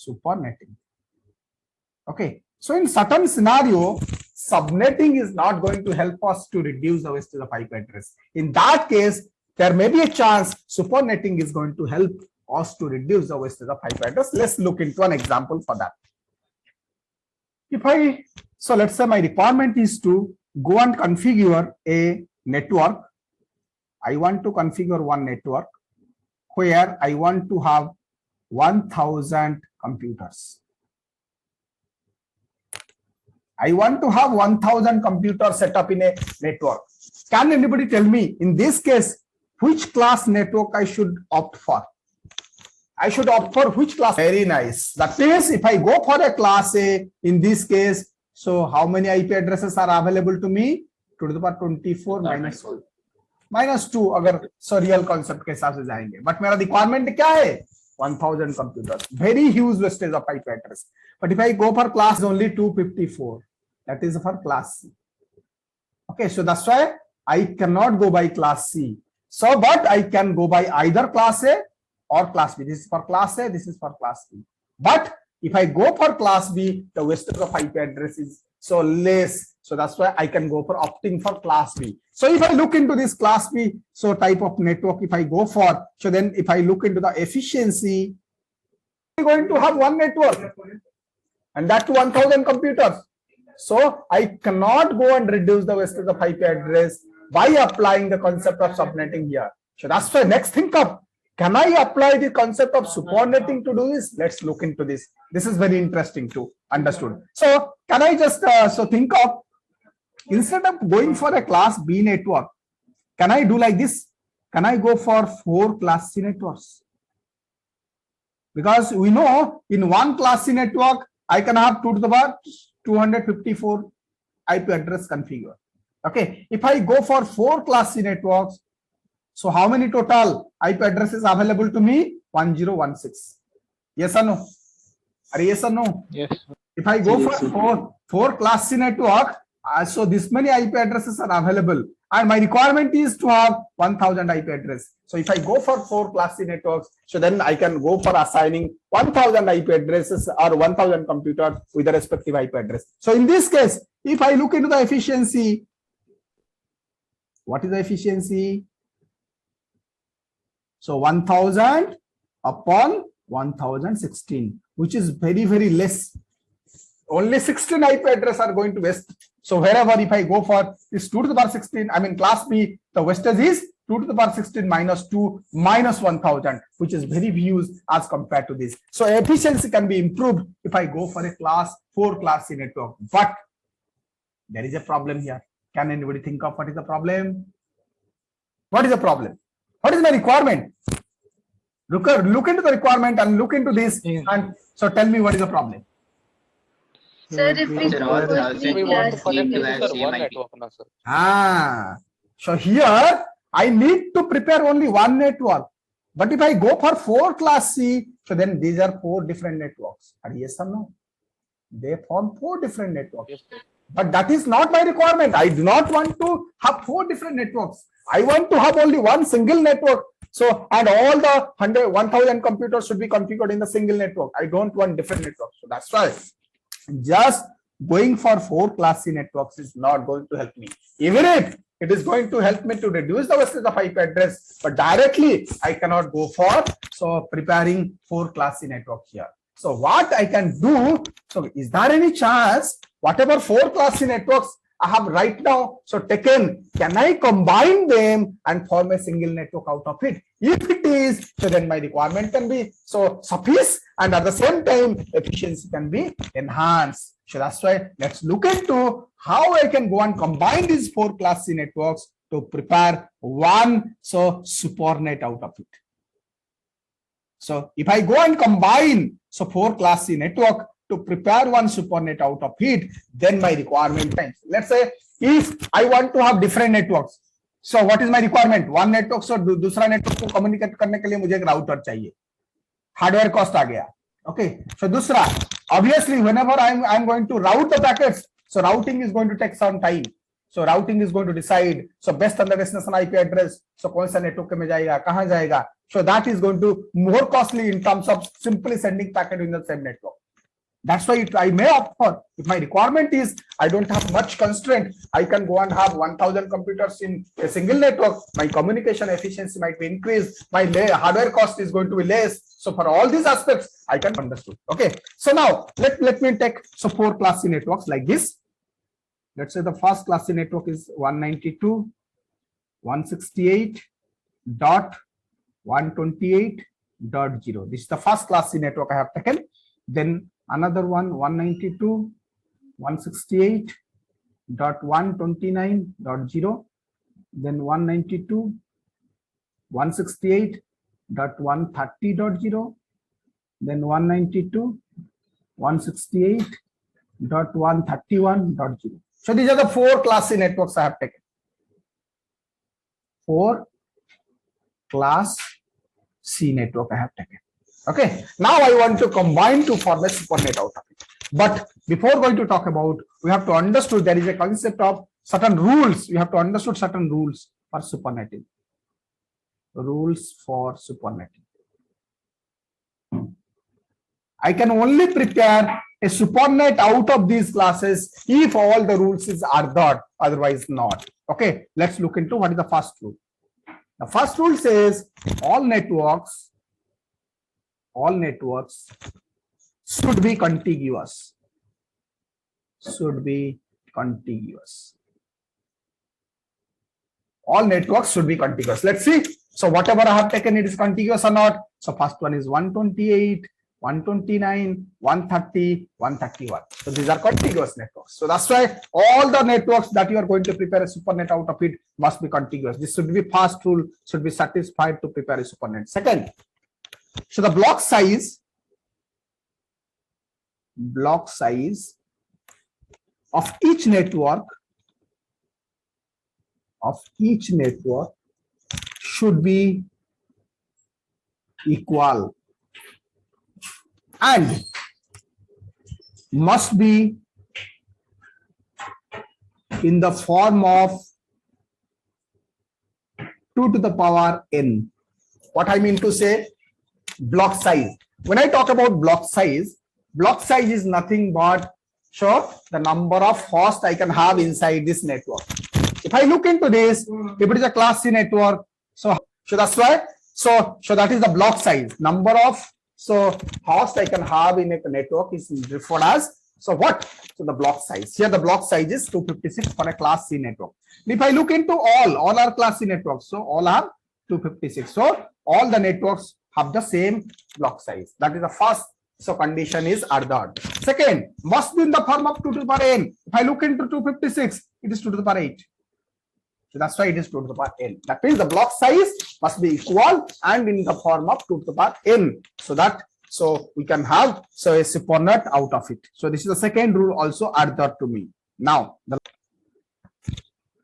Supernetting. Okay, so in certain scenario, subnetting is not going to help us to reduce the wastage of IP address. In that case, there may be a chance supernetting is going to help us to reduce the wastage of IP address. Let's look into an example for that. So let's say my requirement is to go and configure a network. I want to configure one network where I want to have 1000 computers. I want to have 1000 computers set up in a network. Can anybody tell me in this case which class network I should opt for? I should opt for which class? Very nice. That means if I go for a class A in this case, so how many IP addresses are available to me? 2 to the power 24 minus 2. Minus 2 अगर so real concept के हिसाब से जाएंगे. But मेरा requirement क्या है? 1000 computers. Very huge wastage of IP address. But if I go for class only 254, that is for class C. Okay, so that's why I cannot go by class C. So, but I can go by either class A or class B. This is for class A, this is for class B. But if I go for class B, the wastage of IP address is so less. So that's why I can go for opting for class B. So if I look into this class B, so type of network, if I go for, so then if I look into the efficiency, I'm going to have one network and that 1000 computers. So I cannot go and reduce the wastage of IP address by applying the concept of subnetting here. So that's why next think of, can I apply the concept of supernetting to do this? Let's look into this. This is very interesting to understood. So can I just so think of, instead of going for a class B network, can I do like this? Can I go for 4 class C networks? Because we know in one class C network, I can have 2 to the power 254 IP address configured. Okay, if I go for 4 class C networks, so how many total IP addresses available to me? 1016. Yes or no? Are yes or no? Yes. If I go for four class C network, so this many IP addresses are available, and my requirement is to have 1000 IP address. So if I go for 4 class C networks, so then I can go for assigning 1000 IP addresses or 1000 computers with the respective IP address. So in this case, if I look into the efficiency, what is the efficiency? So 1000 upon 1016, which is very, very less. Only 16 IP addresses are going to waste. So wherever if I go for this 2 to the power 16, I mean class B, the wastage is 2 to the power 16 minus 2 minus 1000, which is very huge as compared to this. So efficiency can be improved if I go for a class 4 class C network. But there is a problem here. Can anybody think of what is the problem? What is the problem? What is the requirement? Look into the requirement and look into this, and so tell me what is the problem. Sir, if we want for one network, no, sir. So here I need to prepare only one network. But if I go for 4 class C, so then these are 4 different networks. Are yes or no? They form 4 different networks. Yes, but that is not my requirement. I do not want to have 4 different networks. I want to have only one single network. So, and all the 1000 computers should be configured in the single network. I don't want different networks. So that's why just going for 4 class C networks is not going to help me. Even if it is going to help me to reduce the wastage of IP address, but directly I cannot go for preparing 4 class C network here. So what I can do, so is there any chance whatever 4 class C networks I have right now, so taken, can I combine them and form a single network out of it? If it is, so then my requirement can be so suffice, and at the same time efficiency can be enhanced. So that's why let's look into how I can go and combine these 4 class C networks to prepare one supernet out of it. So if I go and combine 4 class C network to prepare one supernet out of it, then my requirement times. Let's say if I want to have different networks, so what is my requirement? One network, so दूसरा network को communicate करने के लिए मुझे एक router चाहिए. Hardware cost आ गया. Okay. So दूसरा, obviously whenever I'm going to route the packets, so routing is going to take some time. So routing is going to decide. So based on the destination IP address, so कौन सा network में जाएगा, कहाँ जाएगा. So that is going to more costly in terms of simply sending packet in the same network. That's why I may opt for, if my requirement is I don't have much constraint, I can go and have 1000 computers in a single network. My communication efficiency might be increased. My hardware cost is going to be less. So for all these aspects, I can understood. Okay. So now let me take 4 class C networks like this. Let's say the first class C network is 192.168.128.0. This is the first class C network I have taken. Then another one 192.168.129.0. Then 192.168.130.0. Then 192.168.131.0. So these are the 4 class C networks I have taken. 4 class C network I have taken. Okay. Now I want to combine to form a supernet out of it. But before going to talk about, we have to understand there is a concept of certain rules. We have to understand certain rules for supernetting. Rules for supernetting. I can only prepare a supernet out of these classes if all the rules are there, otherwise not. Okay, let's look into what is the first rule. The first rule says all networks should be contiguous. Should be contiguous. All networks should be contiguous. Let's see. So whatever I have taken, it is contiguous or not. So first one is 128. 129, 130, 131. So these are contiguous networks. So that's why all the networks that you are going to prepare a supernet out of it must be contiguous. This should be first rule, should be satisfied to prepare a supernet. Second, so the block size of each network should be equal and must be in the form of 2 to the power n. What I mean to say, block size. When I talk about block size is nothing but show the number of hosts I can have inside this network. If I look into this, if it is a class C network, so that's why, so that is the block size, number of host I can have in a network is referred as, so what? So the block size. Here the block size is 256 for a class C network. If I look into all are class C networks, so all are 256. So all the networks have the same block size. That is the first. So condition is adhered. Second, must be in the form of 2 to the power n. If I look into 256, it is 2 to the power 8. So that's why it is 2 to the power n. That means the block size must be equal and in the form of 2 to the power n. So we can have a supernet out of it. So this is the second rule also adhered to me. Now,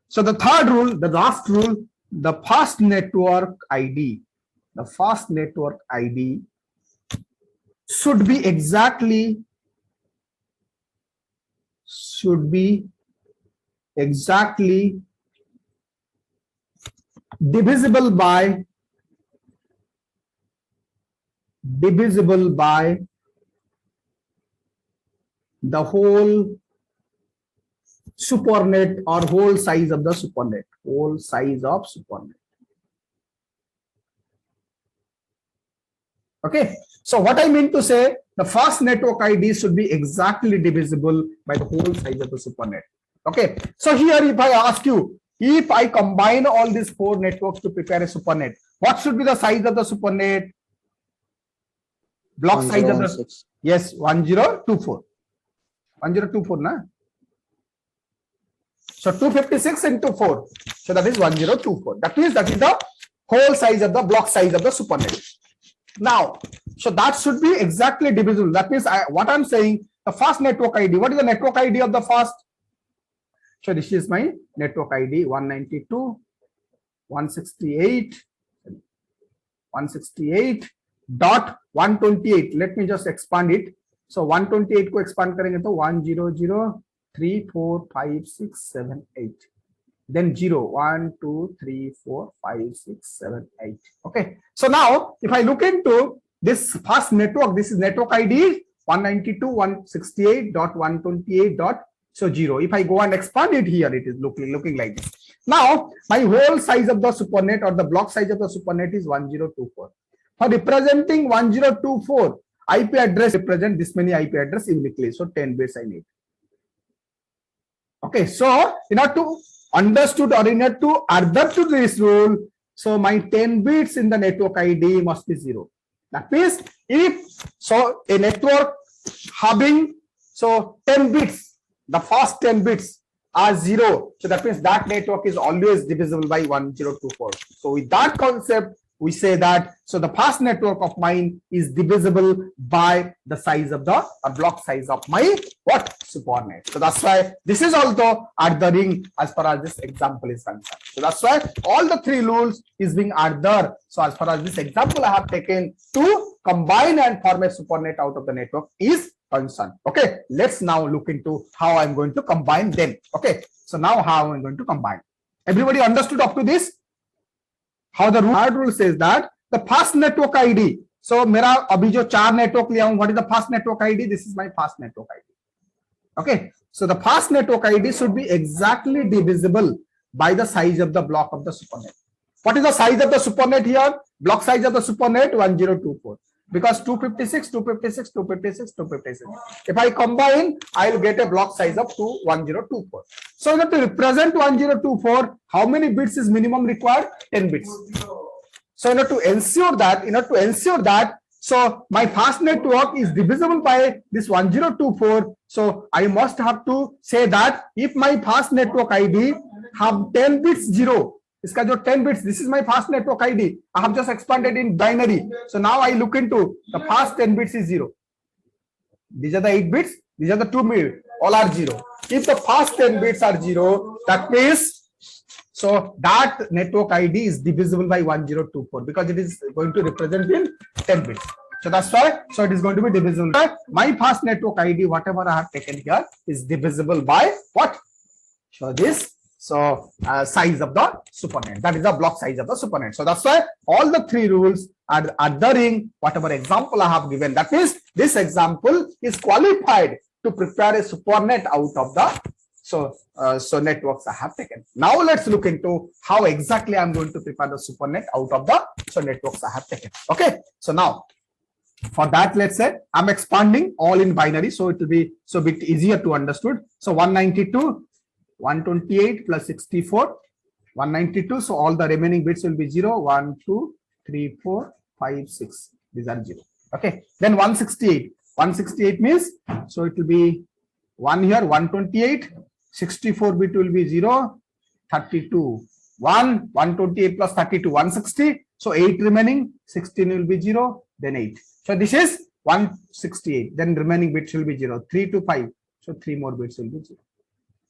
so the third rule, the last rule, the first network ID should be exactly divisible by the whole supernet or whole size of the supernet. Okay, so what I mean to say, the first network ID should be exactly divisible by the whole size of the supernet. Okay, so here if I ask you, if I combine all these 4 networks to prepare a supernet, what should be the size of the supernet? Block size of the, yes, 1024. 1024, na? So 256 into 4. So that is 1024. That means that is the whole size of the block size of the supernet. Now, so that should be exactly divisible. That means what I'm saying, the first network ID. What is the network ID of the first? So this is my network ID 192.168.128. Let me just expand it. So 128 को expand करेंगे तो 100034567 8. then 0, 1, 2, 3, 4, 5, 6, 7, 8. Okay. So now if I look into this first network, this is network ID 192.168.128. So 0. If I go and expand it here, it is looking like this. Now my whole size of the supernet or the block size of the supernet is 1024. For representing 1024 IP address, represent this many IP address uniquely. So 10 bits I need. Okay, so in order to understood or in order to adhere to this rule, so my 10 bits in the network ID must be 0. That means if so a network having so 10 bits, the first 10 bits are 0, so that means that network is always divisible by 1024. So with that concept, we say that so the first network of mine is divisible by the size of the block size of my what supernet. So that's why this is also adhering as far as this example is concerned. So that's why all the three rules is being adhered. So as far as this example I have taken to combine and form a supernet out of the network is concerned. Okay, let's now look into how I'm going to combine them. Okay, so now how I'm going to combine. Everybody understood up to this? How the rule says that the first network ID. So मेरा अभी जो 4 network लिया हूं, what is the first network ID? This is my first network ID. Okay, so the first network ID should be exactly divisible by the size of the block of the supernet. What is the size of the supernet here? Block size of the supernet 1024. Because 256, 256, 256, 256. If I combine, I will get a block size of 1024. So in order to represent 1024, how many bits is minimum required? 10 bits. So in order to ensure that, so my fast network is divisible by this 1024. So I must have to say that if my fast network ID have 10 bits 0. इसका जो 10 bits, this is my fast network ID. I have just expanded in binary. So now I look into the fast 10 bits is 0. These are the 8 bits. These are the 2 bits. All are 0. If the fast 10 bits are 0, that means so that network ID is divisible by 1024 because it is going to represent in 10 bits. So that's why. So it is going to be divisible by my fast network ID. Whatever I have taken here is divisible by what? So this. So size of the supernet, that is the block size of the supernet. So that's why all the three rules are adhering whatever example I have given. That means this example is qualified to prepare a supernet out of the so networks I have taken. Now let's look into how exactly I'm going to prepare the supernet out of the networks I have taken. Okay, so now for that, let's say I'm expanding all in binary, so it will be so bit easier to understood. So 192. 128 plus 64, 192. So all the remaining bits will be 0, 1, 2, 3, 4, 5, 6. These are 0. Okay. Then 168. 168 means so it will be 1 here, 128, 64 bit will be 0, 32, 1, 128 plus 32, 160. So 8 remaining, 16 will be 0, then 8. So this is 168. Then remaining bits will be 0, 3 to 5. So 3 more bits will be 0.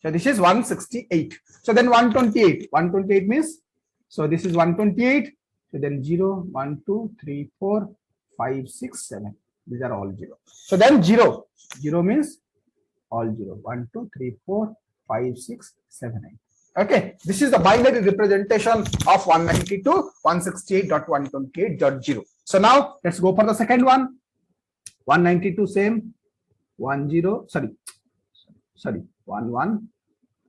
So this is 168. So then 128. 128 means, so this is 128. So then 0, 1, 2, 3, 4, 5, 6, 7. These are all 0. So then 0. 0 means all 0. 1, 2, 3, 4, 5, 6, 7, 8. Okay. This is the binary representation of 192.168.128.0. So now let's go for the second one. 192 same. 1, 0. Sorry. 1, 1.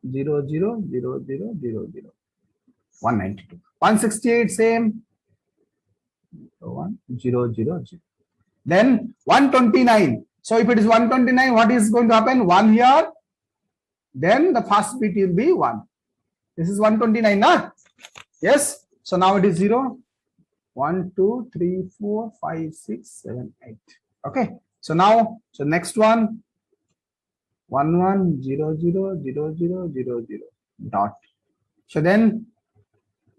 0, 0, 0, 0, 0, 0. 192. 168 same. 1, 0, 0, 0. Then 129. So if it is 129, what is going to happen? 1 here. Then the first bit will be 1. This is 129, na? Yes. So now it is 0. 1, 2, 3, 4, 5, 6, 7, 8. Okay. So now, so next one. 1, 1, 0, 0, 0, 0, 0, 0, dot. So then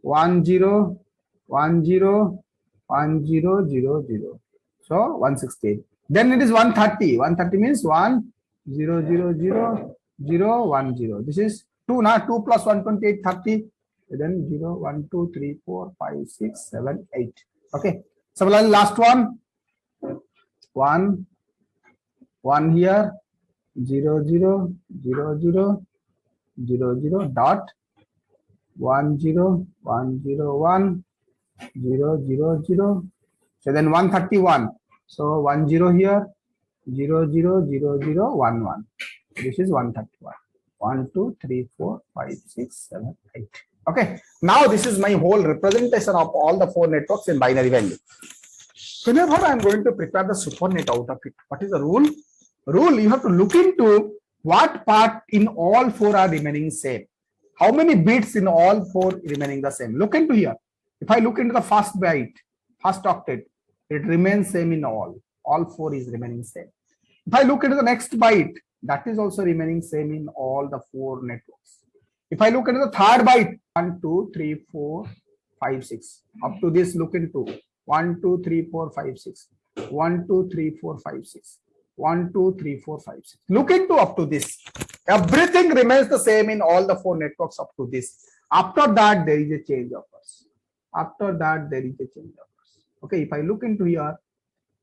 1, 0, 1, 0, 1, 0, 0, 0. So 168. Then it is 130. 130 means 1, 0, 0, 0, 0, 1, 0. This is 2, na? 2 plus 128, 30. Then 0, 1, 2, 3, 4, 5, 6, 7, 8. Okay. Similarly, last one. 1, 1 here. 0, 0, 0, 0, 0, 0, dot. 1 0 1 0 1 0 0 0. So then 131. So 1 0 here, 0 0 0 0 1 1. This is 131. 1 2 3 4 5 6 7 8. Okay. Now this is my whole representation of all the 4 networks in binary value. Whenever I am going to prepare the supernet out of it, what is the rule? Rule, you have to look into what part in all 4 are remaining same. How many bits in all 4 remaining the same? Look into here. If I look into the first byte, first octet, it remains same in all. All 4 is remaining same. If I look into the next byte, that is also remaining same in all the 4 networks. If I look into the third byte, 1 2 3 4 5 6. Up to this, look into 1 2 3 4 5 6. 1 2 3 4 5 6. 1 2 3 4 5 6. Look into up to this. Everything remains the same in all the 4 networks up to this. After that, there is a change of us. After that, there is a change of us. Okay, if I look into here,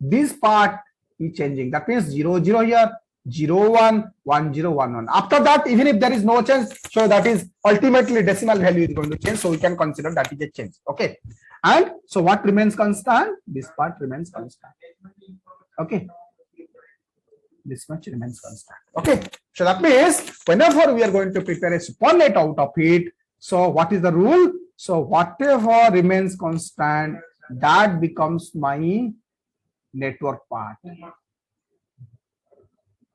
this part is changing. That means 0 0 here, 0 1 1 0 1 1. After that, even if there is no change, so that is ultimately decimal value is going to change. So we can consider that is a change. Okay, and so what remains constant? This part remains constant. Okay. This much remains constant. Okay, so that means whenever we are going to prepare a supernet out of it, so what is the rule? So whatever remains constant, that becomes my network part,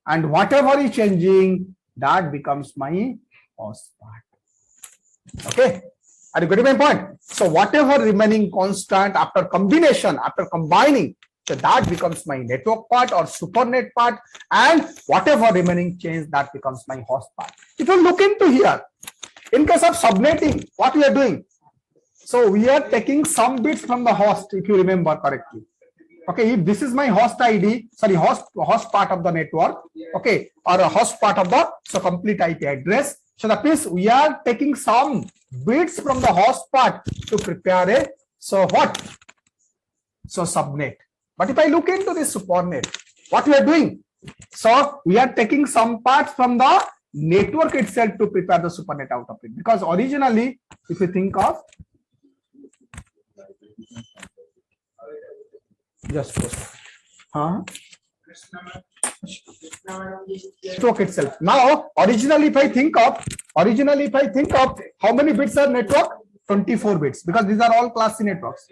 and whatever is changing, that becomes my host part. Okay, are you getting my point? So whatever remaining constant after combination, after combining, so that becomes my network part or supernet part, and whatever remaining change, that becomes my host part. If you look into here, in case of subnetting, what we are doing? So we are taking some bits from the host, if you remember correctly. Okay, if this is my host ID, sorry, host part of the network, okay, or a host part of the complete IP address. So that means we are taking some bits from the host part to prepare a subnet. But if I look into this supernet, what we are doing? So we are taking some parts from the network itself to prepare the supernet out of it. Because originally, if you think of, just network itself. Now, originally, if I think of how many bits are network? 24 bits, because these are all class C networks.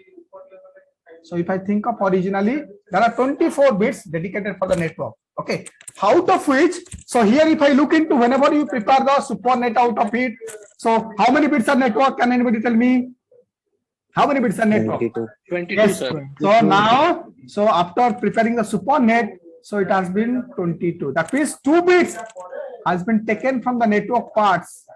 So if I think of originally, there are 24 bits dedicated for the network. Okay, out of which, so here if I look into whenever you prepare the supernet out of it, so how many bits are network? Can anybody tell me? How many bits are network? 22, yes. sir. So now, so after preparing the supernet, so it has been 22. That means 2 bits has been taken from the network parts.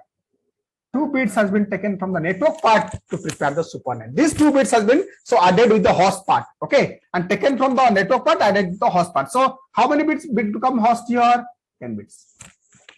2 bits has been taken from the network part to prepare the supernet. These 2 bits has been added with the host part, okay, and taken from the network part, added with the host part. So how many bits become host here? 10 bits.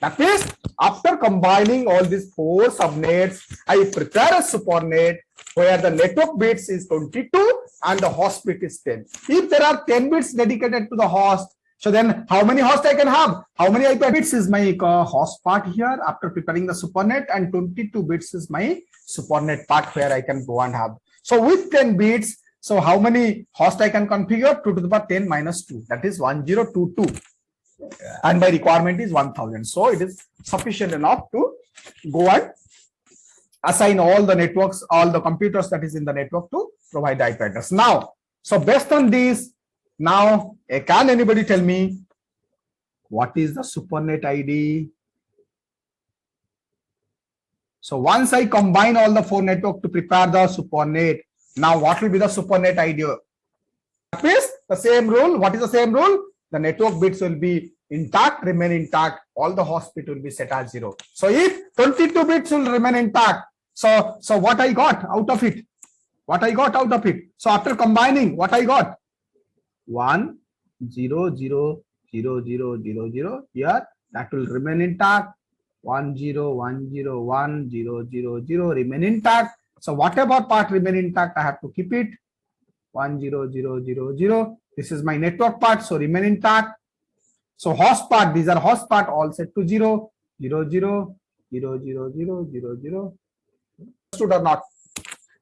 That means after combining all these 4 subnets, I prepare a supernet where the network bits is 22 and the host bit is 10. If there are 10 bits dedicated to the host, so then how many hosts I can have? How many IP bits is my host part here after preparing the supernet, and 22 bits is my supernet part where I can go and have. So with 10 bits, so how many hosts I can configure? 2 to the power 10 minus 2, that is 1022. And my requirement is 1000. So it is sufficient enough to go and assign all the networks, all the computers that is in the network to provide the IP address. Now, so based on this, now can anybody tell me what is the supernet ID? So once I combine all the 4 networks to prepare the supernet, now what will be the supernet ID? That means the same rule. What is the same rule? The network bits will be intact, remain intact. All the host bit will be set as 0. So if 22 bits will remain intact, so what I got out of it? What I got out of it? So after combining, what I got? 1 0 0 0 0 0 0 here, that will remain intact. 1 0 1 0 1 0 0 0 remain intact. So whatever part remain intact, I have to keep it. 1 0 0 0 0. This is my network part, so remain intact. So host part, these are host part, all set to 0 0 0 0 0 0 0 0. Understood or not?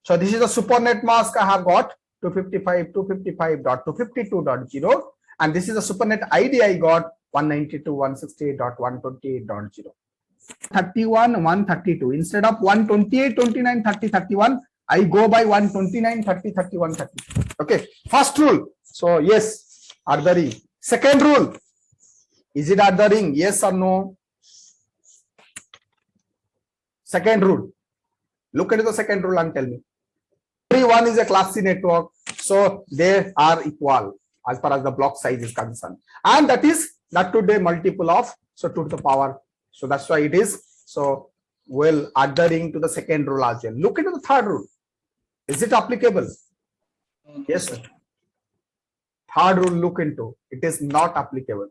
So this is a supernet mask I have got 255.255.252.0, and this is a supernet ID I got 192.168.128.0. 31, 132. Instead of 128, 29, 30, 31, I go by 129, 30, 31, 30. Okay. First rule. So yes, adhering. Second rule. Is it adhering? Yes or no? Second rule. Look into the second rule and tell me. Everyone is a class C network, so they are equal as far as the block size is concerned, and that is that to the multiple of, so 2 to the power. So that's why it is. So well, adhering to the second rule as well. Look into the third rule. Is it applicable? Yes, sir. Third rule, look into. It is not applicable.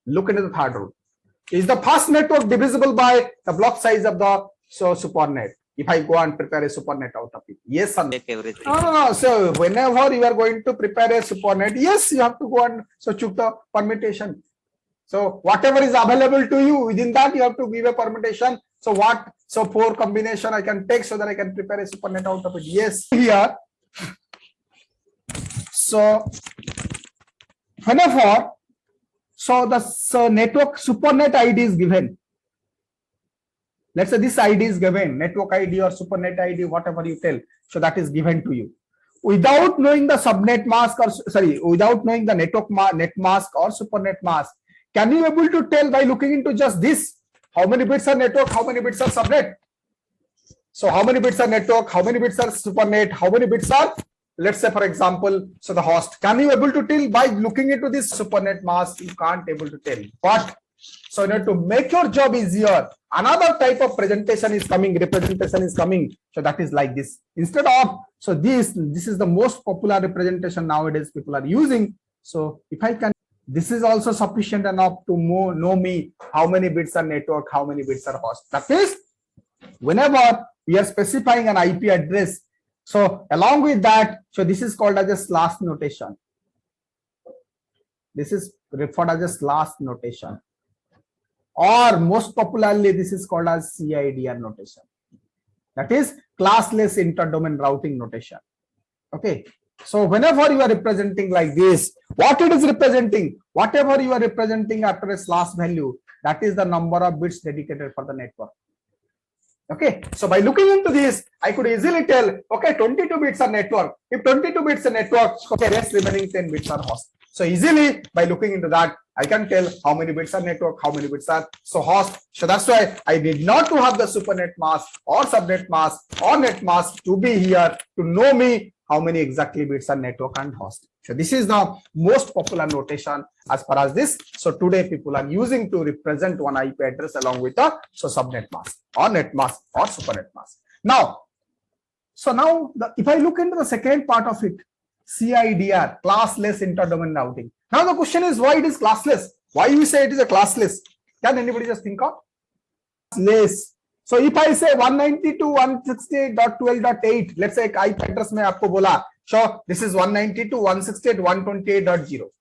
Look into the third rule. Is the first network divisible by the block size of the supernet? If I go and prepare a supernet out of it, yes or no? No. So whenever you are going to prepare a supernet, yes, you have to go and choose the permutation. So whatever is available to you, within that you have to give a permutation. So what? So 4 combination I can take so that I can prepare a supernet out of it. Yes, here. So whenever, so the network supernet ID is given. Let's say this ID is given, network ID or supernet ID, whatever you tell. So that is given to you. Without knowing the subnet mask or without knowing the network net mask or supernet mask, can you able to tell by looking into just this, how many bits are network, how many bits are subnet? So how many bits are network, how many bits are supernet, how many bits are, let's say for example, so the host. Can you able to tell by looking into this supernet mask? You can't able to tell. But so in order to make your job easier, another type of representation is coming. So that is like this. Instead of, so this is the most popular representation nowadays people are using. So if I can, this is also sufficient enough to know me how many bits are network, how many bits are host. That is, whenever we are specifying an IP address, so along with that, so this is called as a slash notation. This is referred as a slash notation. Or most popularly, this is called as CIDR notation. That is classless interdomain routing notation. Okay. So whenever you are representing like this, what it is representing, whatever you are representing after a slash value, that is the number of bits dedicated for the network. Okay. So by looking into this, I could easily tell, okay, 22 bits are network. If 22 bits are network, okay, rest remaining 10 bits are host. So easily by looking into that, I can tell how many bits are network, how many bits are host. So that's why I need not to have the supernet mask or subnet mask or net mask to be here to know me how many exactly bits are network and host. So this is the most popular notation as far as this. So today people are using to represent one IP address along with the subnet mask or net mask or supernet mask. Now, if I look into the second part of it, CIDR, classless interdomain routing. Now the question is why it is classless? Why we say it is a classless? Can anybody just think of? Classless. So if I say 192.168.12.8, let's say IP address mein aapko bola, so this is 192.168.128.0.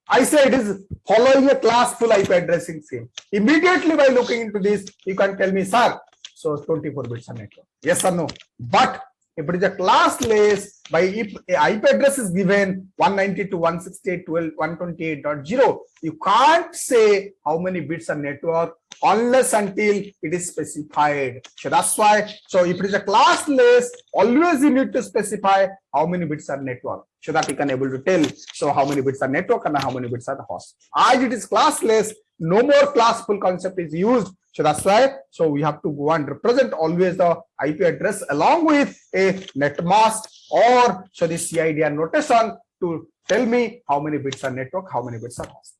I say it is following a classful IP addressing scheme. Immediately by looking into this, you can tell me, sir, so 24 bits are network. Yes or no? But if it is a classless, by if a IP address is given 192.168.128.0, you can't say how many bits are network unless until it is specified. So that's why, so if it is a classless, always you need to specify how many bits are network so that you can able to tell so how many bits are network and how many bits are the host. As it is classless, no more classful concept is used. So that's why, so we have to go and represent always the IP address along with a net mask or so the CIDR notation to tell me how many bits are network, how many bits are host.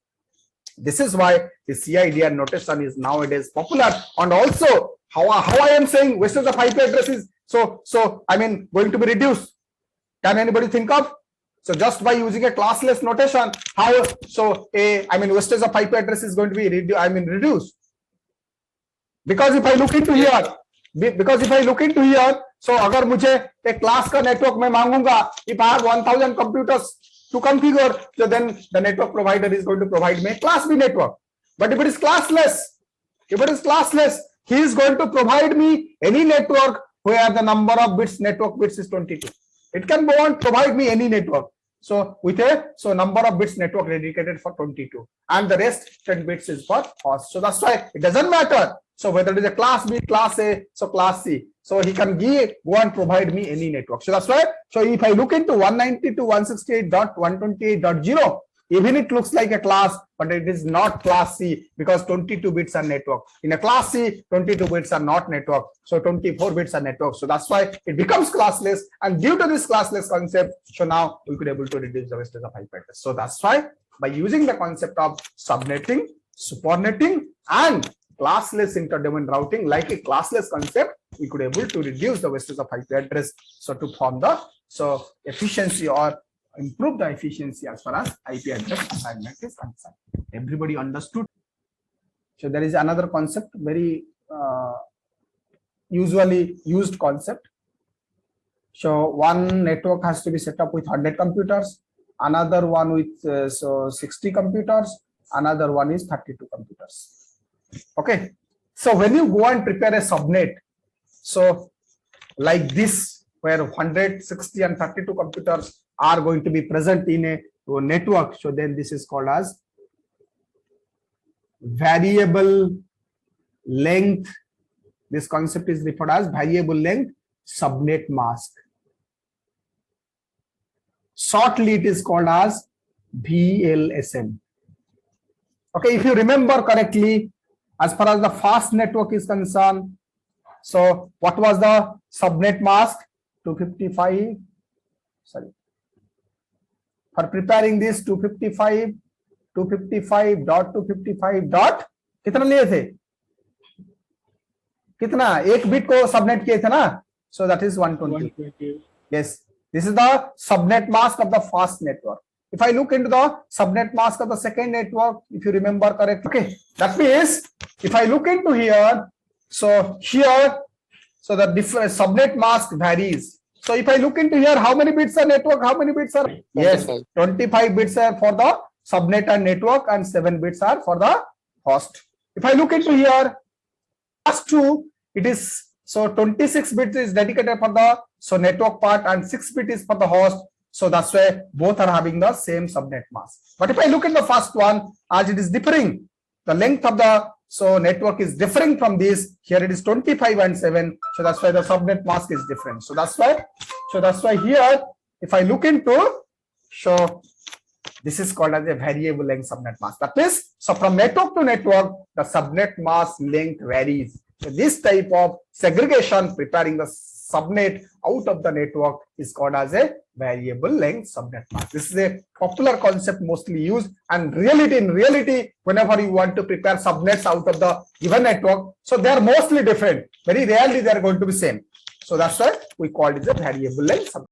This is why the CIDR notation is nowadays popular. And also how I am saying wastage of IP address is so I mean going to be reduced. Can anybody think of? So just by using a classless notation, how so wastage of IP address is going to be reduced. Because if I look into here, so agar mujhe a class ka network mein mangunga, if I have 1000 computers to configure, so then the network provider is going to provide me a class B network. But if it is classless, he is going to provide me any network where the number of bits, network bits is 22. It can go and provide me any network. So with a number of bits network dedicated for 22, and the rest 10 bits is for host. So that's why it doesn't matter. So whether it is a class B, class A, so class C. So he can go and provide me any network. So that's why. So if I look into 192.168.128.0, even it looks like a class, but it is not class C because 22 bits are network. In a class C, 22 bits are not network. So 24 bits are network. So that's why it becomes classless. And due to this classless concept, so now we could able to reduce the wastage of IP address. So that's why by using the concept of subnetting, supernetting, and classless interdomain routing, like a classless concept, we could able to reduce the wastage of IP address. So to form the efficiency or improve the efficiency as far as IP address assignment is concerned. Everybody understood? So there is another concept, very usually used concept. So one network has to be set up with 100 computers, another one with 60 computers, another one is 32 computers. Okay. So when you go and prepare a subnet, so like this, where 160 and 32 computers are going to be present in a network, so then this is called as variable length. This concept is referred as variable length subnet mask. Shortly it is called as VLSM. Okay, if you remember correctly, as far as the fast network is concerned, so what was the subnet mask? 255. Sorry. For preparing this 255.255 dot कितना लिए थे? कितना एक bit को subnet किए थे ना? So that is 120. Yes, this is the subnet mask of the fast network. If I look into the subnet mask of the second network, if you remember correctly, okay, that means if I look into here, so here, so the different subnet mask varies. So if I look into here, how many bits are network? How many bits are? Yes, 25 bits are for the subnet and network, and 7 bits are for the host. If I look into here, last two, it is so 26 bits is dedicated for the network part, and 6 bit is for the host. So that's why both are having the same subnet mask. But if I look at the first one, as it is differing, the length of the network is differing from this. Here it is 25 and 7. So that's why the subnet mask is different. So that's why here, if I look into, so this is called as a variable length subnet mask. That means, so from network to network, the subnet mask length varies. So this type of segregation, preparing the subnet out of the network, is called as a variable length subnet mask. This is a popular concept mostly used, and in reality, whenever you want to prepare subnets out of the given network, so they are mostly different. Very rarely they are going to be same. So that's why we call it a variable length subnet.